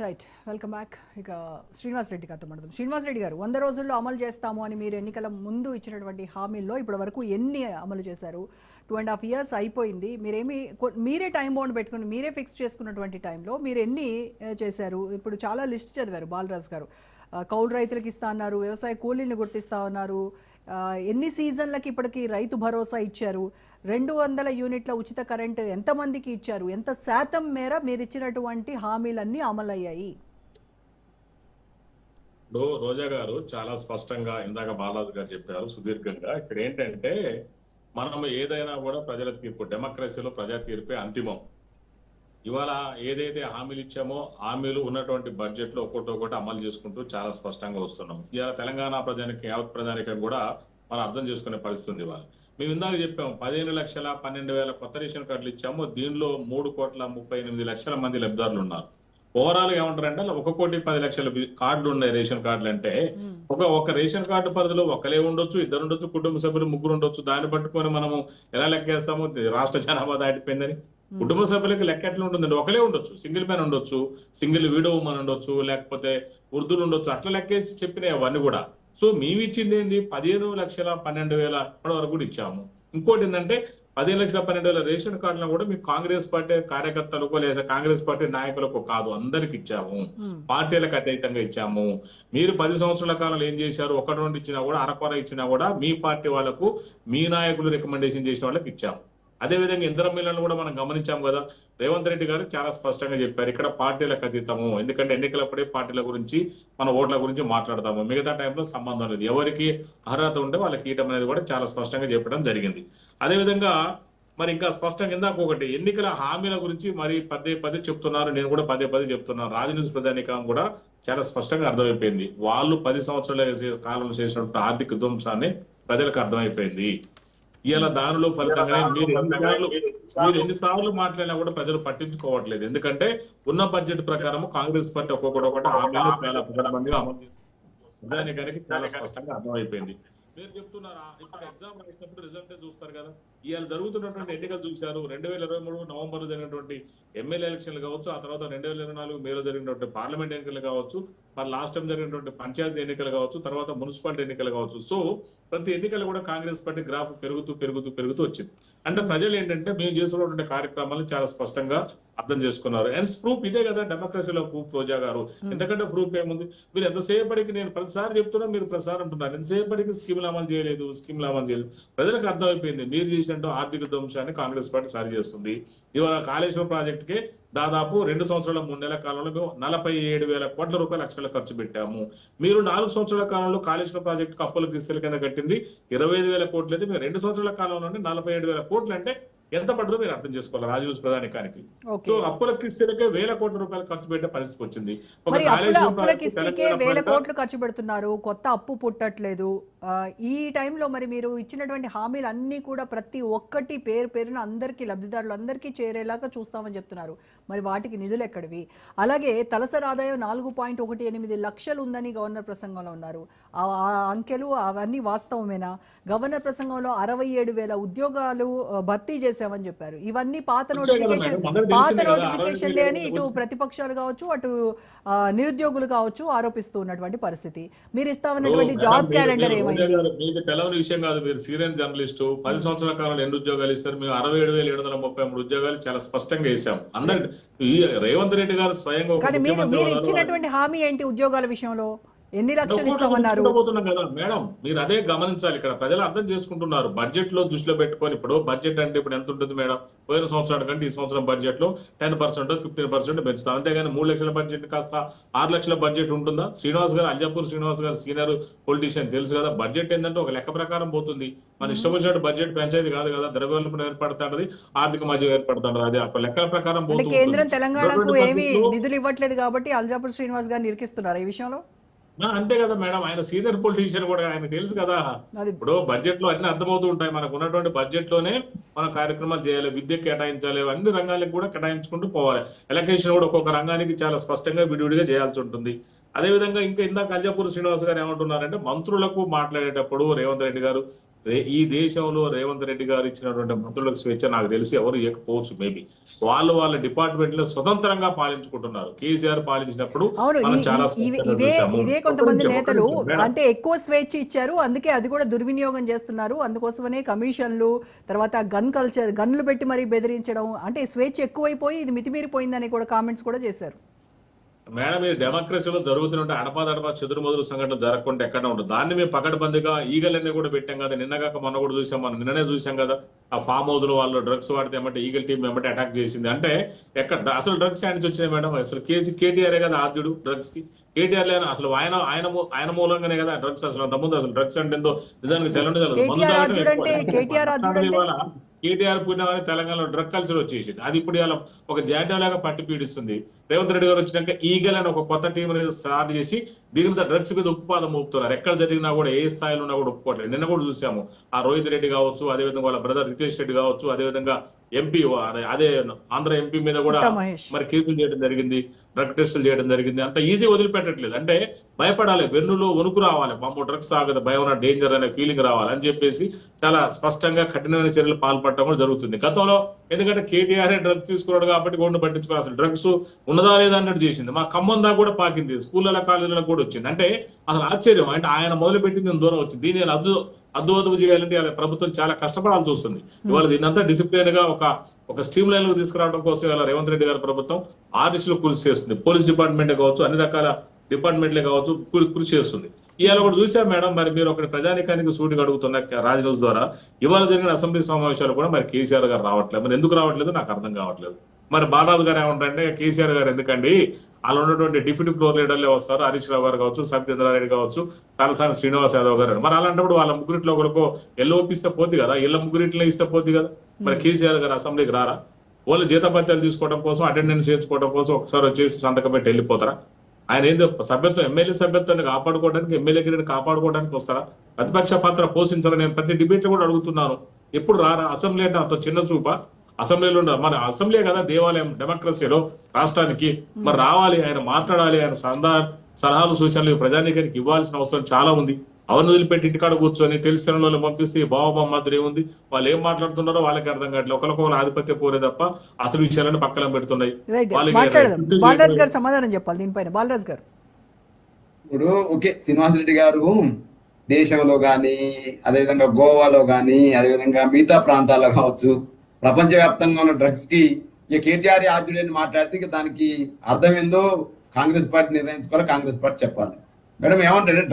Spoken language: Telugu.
Right, welcome back. ఇక శ్రీనివాస్ రెడ్డి గారితో మాట్లాడదాం. శ్రీనివాస్ రెడ్డి గారు, 100 రోజుల్లో అమలు చేస్తాము అని మీరు ఎన్నికల ముందు ఇచ్చినటువంటి హామీల్లో ఇప్పటి వరకు ఎన్ని అమలు చేశారు? 2.5 years అయిపోయింది. మీరే టైం బౌండ్ పెట్టుకుని మీరే ఫిక్స్ చేసుకున్నటువంటి టైంలో మీరు ఎన్ని చేశారు? ఇప్పుడు చాలా లిస్ట్ చదివారు బాలరాజు గారు. కౌలు రైతులకు ఇస్తా అన్నారు, వ్యవసాయ కూలీని గుర్తిస్తా ఉన్నారు, ఎన్ని సీజన్లకి ఇప్పటికి రైతు భరోసా ఇచ్చారు, 200 యూనిట్ల ఉచిత కరెంటు ఎంతమందికి ఇచ్చారు, ఎంత శాతం మేర మీరు ఇచ్చినటువంటి హామీలన్నీ అమలయ్యాయి? ఇప్పుడు రోజా గారు చాలా స్పష్టంగా ఇందాక బాలాజీ గారు చెప్పారు సుదీర్ఘంగా. ఇక్కడ ఏంటంటే మనం ఏదైనా కూడా ప్రజల తీర్పు, డెమోక్రసీలో ప్రజా తీర్పే అంతిమం. ఇవాళ ఏదైతే హామీలు ఇచ్చామో హామీలు ఉన్నటువంటి బడ్జెట్ లో ఒక్కొక్కటి అమలు చేసుకుంటూ చాలా స్పష్టంగా వస్తున్నాం. ఇవాళ తెలంగాణ ప్రజానికి, యావత్ ప్రజానికం కూడా మనం అర్థం చేసుకునే పరిస్థితి ఇవాళ. మేము ఇందాక చెప్పాము 15,12,000 కొత్త రేషన్ కార్డులు ఇచ్చాము. దీనిలో 3,38,00,000 మంది లబ్ధిదారులు ఉన్నారు. ఓవరాల్ గా ఏమంటారంటే 1,10,00,000 కార్డులు ఉన్నాయి రేషన్ కార్డులు. అంటే ఒక రేషన్ కార్డు పరిధిలో ఒకరే ఉండొచ్చు, ఇద్దరు ఉండొచ్చు, కుటుంబ సభ్యులు ముగ్గురు ఉండొచ్చు. దాన్ని పట్టుకొని మనము ఎలా లెక్కేస్తాము? రాష్ట్ర జనాభా దాటిపోయిందని. కుటుంబ సభ్యులకి లెక్క ఎట్లా ఉంటుందండి? ఒకలే ఉండొచ్చు, సింగిల్ మ్యాన్ ఉండొచ్చు, సింగిల్ విడో ఉమెన్ ఉండొచ్చు, లేకపోతే వృద్ధులు ఉండొచ్చు. అట్లా లెక్కేసి చెప్పినాయి అవన్నీ కూడా. సో మేము ఇచ్చింది ఏంది? 15,12,000 ఇప్పటి వరకు కూడా ఇచ్చాము. ఇంకోటి ఏంటంటే 15,12,000 రేషన్ కార్డులను కూడా మీకు కాంగ్రెస్ పార్టీ కార్యకర్తలకు లేదా కాంగ్రెస్ పార్టీ నాయకులకు కాదు, అందరికి ఇచ్చాము. పార్టీలకు అతీతంగా ఇచ్చాము. మీరు 10 సంవత్సరాల కాలంలో ఏం చేశారు? 1-2 ఇచ్చినా కూడా, అరకొర ఇచ్చినా కూడా మీ పార్టీ వాళ్ళకు, మీ నాయకులు రికమెండేషన్ చేసిన వాళ్ళకి ఇచ్చాము. అదేవిధంగా ఇంధన మిల్లులను కూడా మనం గమనించాం కదా. రేవంత్ రెడ్డి గారు చాలా స్పష్టంగా చెప్పారు, ఇక్కడ పార్టీలకు అతీతము. ఎందుకంటే ఎన్నికలప్పుడే పార్టీల గురించి, మన ఓట్ల గురించి మాట్లాడతాము, మిగతా టైంలో సంబంధం లేదు. ఎవరికి అర్హత ఉంటే వాళ్ళకి ఇవ్వడం అనేది కూడా చాలా స్పష్టంగా చెప్పడం జరిగింది. అదేవిధంగా మరి ఇంకా స్పష్టంగా ఇందాక ఒకటి ఎన్నికల హామీల గురించి మరి పదే చెప్తున్నారు. నేను కూడా పదే చెప్తున్నాను. రాజనీతి ప్రధానికం కూడా చాలా స్పష్టంగా అర్థమైపోయింది. వాళ్ళు 10 సంవత్సరాల కాలంలో చేసినటువంటి ఆర్థిక విధ్వంసాన్ని ప్రజలకు అర్థమైపోయింది. ఇలా దానిలో ఫలితంగానే మీరు ఎన్నిసార్లు మాట్లాడినా కూడా ప్రజలు పట్టించుకోవట్లేదు. ఎందుకంటే ఉన్న బడ్జెట్ ప్రకారం కాంగ్రెస్ పార్టీ ఒక్కొక్కటి హామీలు చాలా ప్రజాబందిగా అమలు చేస్తుంది. చాలా స్పష్టంగా అర్థమైపోయింది. మీరు చెప్తున్నారా? ఇప్పుడు ఎగ్జామ్ రాసినప్పుడు రిజల్ట్ చూస్తారు కదా. ఇవాళ జరుగుతున్నటువంటి ఎన్నికలు చూశారు. 2023 నవంబర్ జరిగినటువంటి ఎమ్మెల్యే ఎలక్షన్లు కావచ్చు, ఆ తర్వాత 2024 మేలో జరిగినటువంటి పార్లమెంట్ ఎన్నికలు కావచ్చు, మరి లాస్ట్ టైం జరిగినటువంటి పంచాయతీ ఎన్నికలు కావచ్చు, తర్వాత మున్సిపాలిటీ ఎన్నికలు కావచ్చు. సో ప్రతి ఎన్నికలు కూడా కాంగ్రెస్ పార్టీ గ్రాఫ్ పెరుగుతూ వచ్చింది. అంటే ప్రజలు ఏంటంటే మేము చేస్తున్నటువంటి కార్యక్రమాలను చాలా స్పష్టంగా అర్థం చేసుకున్నారు. అండ్ ప్రూఫ్ ఇదే కదా డెమోక్రసీలో ప్రూఫ్ రోజా గారు. ఎందుకంటే ప్రూఫ్ ఏముంది? మీరు ఎంతసేపటికి, నేను ప్రతిసారి చెప్తున్నా, మీరు ప్రతిసారి అంటున్నారు ఎంతసేపటికి స్కీములు అమలు చేయలేదు. ప్రజలకు అర్థమైపోయింది మీరు చేసినట్టు ఆర్థిక ధ్వంసాన్ని కాంగ్రెస్ పార్టీ సరి చేస్తుంది. ఇవాళ కాళేశ్వరం ప్రాజెక్టుకి దాదాపు 2 సంవత్సరాల 3 నెలల కాలంలో మేము 47,000 కోట్ల రూపాయలు అక్షరాలు ఖర్చు పెట్టాము. మీరు 4 సంవత్సరాల కాలంలో కాళేశ్వరం ప్రాజెక్టుకు అప్పుల కిస్తీల కింద కట్టింది 25,000 కోట్లు అయితే, మీరు 2 సంవత్సరాల కాలంలోనే 47,000 కోట్లు అంటే ఎంత పడుతుందో మీరు అర్థం చేసుకోవాలి రాజీవ్ ప్రధానికానికి. సో అప్పుల కిస్తీలకే 1,000 కోట్ల రూపాయలు ఖర్చు పెట్టే పరిస్థితి వచ్చింది. అప్పుల కిస్తీకే 1,000 కోట్లు ఖర్చు పెడుతున్నారు, కొత్త అప్పు పుట్టట్లేదు. ఈ టైంలో మరి మీరు ఇచ్చినటువంటి హామీలు అన్ని కూడా ప్రతి ఒక్కటి పేరున అందరికీ, లబ్ధిదారులందరికీ చేరేలాగా చూస్తామని చెప్తున్నారు. మరి వాటికి నిధులు ఎక్కడివి? అలాగే తలసరి ఆదాయం 4.18 లక్షలు ఉందని గవర్నర్ ప్రసంగంలో ఉన్నారు. ఆ అంకెలు అవన్నీ వాస్తవమేనా? గవర్నర్ ప్రసంగంలో 67,000 ఉద్యోగాలు భర్తీ చేశామని చెప్పారు. ఇవన్నీ పాత నోటిఫికేషన్లే అని ఇటు ప్రతిపక్షాలు కావచ్చు, అటు నిరుద్యోగులు కావచ్చు ఆరోపిస్తూ ఉన్నటువంటి పరిస్థితి. మీరు ఇస్తామన్నటువంటి జాబ్ క్యాలెండర్ ఏమైంది? మీకు తెలవని విషయం కాదు. మీరు సీనియర్ జర్నలిస్ట్, 10 సంవత్సరాల కాలంలో ఎన్ని ఉద్యోగాలు ఇస్తారు? మేము 67,733 ఉద్యోగాలు చాలా స్పష్టంగా వేసాం. అందరికి రేవంత్ రెడ్డి గారు స్వయంగా మీరు ఇచ్చినటువంటి హామీ ఏంటి? ఉద్యోగాల విషయంలో ఎన్ని లక్షలు ఇస్తామన్నారు? కదా మేడం, మీరు అదే గమనించాలి. ఇక్కడ ప్రజలు అర్థం చేసుకుంటున్నారు. బడ్జెట్ లో దృష్టిలో పెట్టుకొని, ఇప్పుడు బడ్జెట్ అంటే ఇప్పుడు ఎంత ఉంటుంది మేడం? పోయిన సంవత్సరం కంటే ఈ సంవత్సరం బడ్జెట్ లో 10% 15% పెంచుతాం. అంతేగాని 3 లక్షల బడ్జెట్ కాస్త 6 లక్షల బడ్జెట్ ఉంటుందా? శ్రీనివాస్ గారు, అల్జాపూర్ శ్రీనివాస్ గారు సీనియర్ పొలిటీషియన్, తెలుసు కదా. బడ్జెట్ ఏంటంటే ఒక లెక్క ప్రకారం పోతుంది. మన ఇష్టం వచ్చినట్టు బడ్జెట్ పంచాయతీ కాదు కదా. ద్రవ్యోల్బణం ఏర్పడుతుంటది, ఆర్థిక మధ్య ఏర్పడుతుంటది. అది ఒక లెక్కల ప్రకారం పోతుంది. కేంద్రం తెలంగాణకు ఏమి నిధులు ఇవ్వట్లేదు కాబట్టి అల్జాపూర్ శ్రీనివాస్ గారిని ఇరికిస్తున్నారు ఈ విషయంలో. అంతే కదా మేడం, ఆయన సీనియర్ పొలిటీషియన్ కూడా, ఆయన తెలుసు కదా. ఇప్పుడు బడ్జెట్ లో అన్ని అర్థమవుతూ ఉంటాయి. మనకు ఉన్నటువంటి బడ్జెట్ లోనే మన కార్యక్రమాలు చేయాలి, విద్య కేటాయించాలి, అన్ని రంగాలకు కూడా కేటాయించుకుంటూ పోవాలి. ఎలక్షన్ కూడా ఒక్కొక్క రంగానికి చాలా స్పష్టంగా విడివిడిగా చేయాల్సి ఉంటుంది. అదేవిధంగా ఇంకా ఇందాక అల్జాపూర్ శ్రీనివాస్ గారు ఏమంటున్నారంటే, మంత్రులకు మాట్లాడేటప్పుడు రేవంత్ రెడ్డి గారు ఈ దేశంలో రేవంత్ రెడ్డి గారు ఇచ్చినటువంటి మంత్రులకు స్వేచ్ఛ నాకు తెలిసి ఎవరు ఇవ్వకపోవచ్చు. మేబీ వాళ్ళ డిపార్ట్మెంట్ లో స్వతంత్రంగా పాలించుకుంటున్నారు. కేసీఆర్ పాలించినప్పుడు అవును. మనం చాలా ఇదే కొంతమంది నేతలు అంటే ఎక్కువ స్వేచ్ఛ ఇచ్చారు, అందుకే అది కూడా దుర్వినియోగం చేస్తున్నారు. అందుకోసమనే కమిషన్లు, తర్వాత గన్ కల్చర్, గన్లు పెట్టి మరీ బెదిరించడం, అంటే స్వేచ్ఛ ఎక్కువైపోయి ఇది మితిమీరిపోయిందని కూడా కామెంట్స్ కూడా చేశారు. మేడం, ఈ డెమోక్రసీలో జరుగుతుంటే అడపా చెదురు మొదలు సంఘటన జరగకుండా ఎక్కడ ఉంటుంది. దాన్ని మేము పకడ్బందీగా ఈగలన్నీ కూడా పెట్టాం కదా. నిన్నగాక మొన్న కూడా చూసాం, మనం నిన్ననే చూసాం కదా. ఆ ఫామ్ హౌస్ లో వాళ్ళు డ్రగ్స్ వాడితే ఏమంటే ఈగల్ టీం ఏమంటే అటాక్ చేసింది. అంటే ఎక్కడ అసలు డ్రగ్స్ ఆయన నుంచి వచ్చినాయి మేడం? అసలు కేటీఆర్ కదా ఆద్యుడు డ్రగ్స్ కి. కేటీఆర్ లేని అసలు ఆయన మూలంగానే కదా డ్రగ్స్. అసలు అంతకుముందు అసలు డ్రగ్స్ అంటే ఏందో నిజానికి తెలంగాణ కేటీఆర్ పుణ్యమని తెలంగాణలో డ్రగ్ కల్చర్ వచ్చేసింది. అది ఇప్పుడు ఇలా ఒక జాడ్యాలాగా పట్టి పీడిస్తుంది. రేవంత్ రెడ్డి గారు వచ్చినాక ఈగల్ అని ఒక కొత్త టీం స్టార్ట్ చేసి దీని మీద డ్రగ్స్ మీద ఉప్పుపాదం ఊపుతున్నారు. ఎక్కడ జరిగినా కూడా ఏ స్థాయిలో ఉన్నా కూడా ఒప్పుకోవట్లేదు. నిన్న కూడా చూసాము, ఆ రోహిత్ రెడ్డి కావచ్చు, అదేవిధంగా వాళ్ళ బ్రదర్ రితేష్ రెడ్డి కావచ్చు, అదేవిధంగా ఎంపీ అదే ఆంధ్ర ఎంపీ మీద కూడా మరి కేసులు చేయడం జరిగింది, డ్రగ్ టెస్టులు చేయడం జరిగింది. అంత ఈజీ వదిలిపెట్టట్లేదు. అంటే భయపడాలి, వెన్నులో వణుకు రావాలి, మామూలు డ్రగ్స్ ఆగదు, భయం డేంజర్ అనే ఫీలింగ్ రావాలి అని చెప్పేసి చాలా స్పష్టంగా కఠినమైన చర్యలు పాల్పడటం కూడా జరుగుతుంది. గతంలో ఎందుకంటే కేటీఆర్ డ్రగ్స్ తీసుకున్నాడు కాబట్టి గోండు పట్టించుకోవాలి, అసలు డ్రగ్స్ ఉన్నదా లేదా అన్నట్టు చేసింది. మా ఖమ్మం దాకా కూడా పాకింది, స్కూళ్ళ కాలేజీలకు కూడా వచ్చింది. అంటే అసలు ఆశ్చర్యం, అంటే ఆయన మొదలు పెట్టింది దూరం వచ్చింది. దీని అద్దు చేయాలంటే ప్రభుత్వం చాలా కష్టపడాల్సి వస్తుంది. ఇవాళ దీన్నంతా డిసిప్లిన్ గా ఒక స్ట్రీమ్ లైన్ లో తీసుకురావడం కోసం ఇవాళ రేవంత్ రెడ్డి గారి ప్రభుత్వం ఆర్డిస్టులు కృషి చేస్తుంది. పోలీస్ డిపార్ట్మెంట్ కావచ్చు, అన్ని రకాల డిపార్ట్మెంట్లే కావచ్చు కృషి చేస్తుంది. ఇవాళ కూడా చూసాం మేడం, మరి మీరు ఒకటి ప్రజానికానికి సూటిగా అడుగుతున్న రాజ్ న్యూస్ ద్వారా, ఇవాళ జరిగిన అసెంబ్లీ సమావేశాలు కూడా మరి కేసీఆర్ గారు రావట్లేదు. మరి ఎందుకు రావట్లేదు నాకు అర్థం కావట్లేదు. మరి బాలరాజు గారు ఏమంటారంటే కేసీఆర్ గారు ఎందుకండి, అలా ఉన్నటువంటి డిప్యూటీ ఫ్లోర్ లీడర్లే వస్తారు, హరీష్ రావు గారు కావచ్చు, సత్యేంద్రారెడ్డి కావచ్చు, తలసాని శ్రీనివాస్ యాదవ్ గారు. మరి అలాంటప్పుడు వాళ్ళ ముగ్గురిట్లో ఒకరికో ఎల్లో ఇస్తే పోద్ది కదా, ఇళ్ళ ముగ్గురిట్లో ఇస్తే పోద్ది కదా. మరి కేసీఆర్ గారు అసెంబ్లీకి రారా? వాళ్ళు జీతభత్యాలు తీసుకోవడం కోసం, అటెండెన్స్ చేర్చుకోవడం కోసం ఒకసారి వచ్చేసి సంతకం పెట్టి వెళ్ళిపోతారా? ఆయన ఏందో సభ్యత్వం, ఎమ్మెల్యే సభ్యత్వాన్ని కాపాడుకోవడానికి, ఎమ్మెల్యే గిరిని కాపాడుకోవడానికి వస్తారా? ప్రతిపక్ష పాత్ర పోషించాలని నేను ప్రతి డిబేట్ లో కూడా అడుగుతున్నాను. ఎప్పుడు రారా? అసెంబ్లీ అంటే అంత చిన్న చూప? అసెంబ్లీలో మన అసెంబ్లీ కదా దేవాలయం డెమోక్రసీలో రాష్ట్రానికి. మరి రావాలి, ఆయన మాట్లాడాలి, ఆయన సలహాలు సూచనలు ప్రజానీకానికి ఇవ్వాల్సిన అవసరం చాలా ఉంది. అవన్నీ వదిలిపెట్టి ఇంటికాడ కూర్చొని తెలిసిన వాళ్ళు పంపిస్తే బావబామ్మద్దులు ఏముంది, వాళ్ళు ఏం మాట్లాడుతున్నారో వాళ్ళకి అర్థం కావట్లేదు. ఒకరికొకరు ఆధిపత్య పోరే తప్ప అసలు విషయాలను పక్కన పెడుతున్నాయి. బాలరాజ్ గారు సమాధానం చెప్పాలి దీనిపైన. బాలరాజ్ గారు, ఇప్పుడు ఓకే, శ్రీనివాస్ రెడ్డి గారు దేశంలో కానీ, అదేవిధంగా గోవాలో కానీ, అదేవిధంగా మిగతా ప్రాంతాల్లో కావచ్చు, ప్రపంచవ్యాప్తంగా ఉన్న డ్రగ్స్ కి ఇక కేటీఆర్ ఆద్యుడని మాట్లాడితే ఇక దానికి అర్థం ఏందో కాంగ్రెస్ పార్టీ నిర్ణయించుకోవాలి, కాంగ్రెస్ పార్టీ చెప్పాలి. మేడం ఏమంటారు?